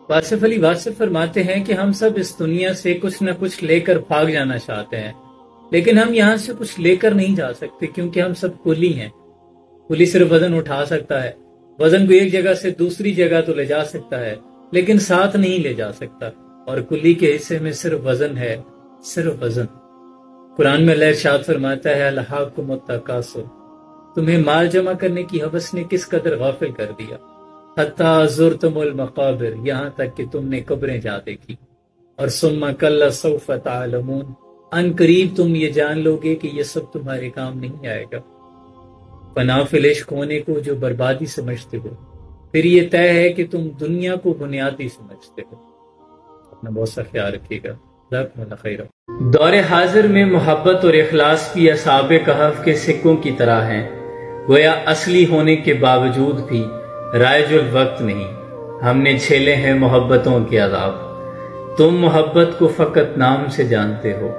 واصف علی واصف فرماتے ہیں کہ ہم سب اس دنیا سے کچھ نہ کچھ لے کر بھاگ جانا چاہتے ہیں، لیکن ہم یہاں سے کچھ لے کر نہیں جا سکتے کیونکہ ہم سب کلی ہیں۔ کلی صرف وزن اٹھا سکتا ہے، وزن کو ایک جگہ سے دوسری جگہ تو لے جا سکتا ہے لیکن ساتھ نہیں لے جا سکتا، اور کلی کے حصے میں صرف وزن ہے، صرف وزن۔ قرآن میں اللہ ارشاد فرماتا ہے الہاکم التکاثر، تمہیں مال جمع کرنے کی ہوس نے کس قدر غافل کر دیا، حتی زرتم المقابر، یہاں تک کہ تم نے قبریں جا دیکھی، اور ثم کلا سوف تعلمون، ان قریب تم یہ جان لو گے کہ یہ سب تمہارے کام نہیں آئے گا۔ فنا فی العشق ہونے کو جو بربادی سمجھتے ہو، پھر یہ طے ہے کہ تم دنیا کو بنیادی سمجھتے ہو۔ اپنا بہت سا خیال رکھیے گا، جزاکم اللہ خیرا۔ دور حاضر میں محبت اور اخلاص بھی اصحاب کہف کے سکوں کی طرح ہیں، گویا اصلی ہونے کے باوجود بھی رائج الوقت نہیں۔ ہم نے جھیلے ہیں محبتوں کے عذاب، تم محبت کو فقط نام سے جانتے ہو۔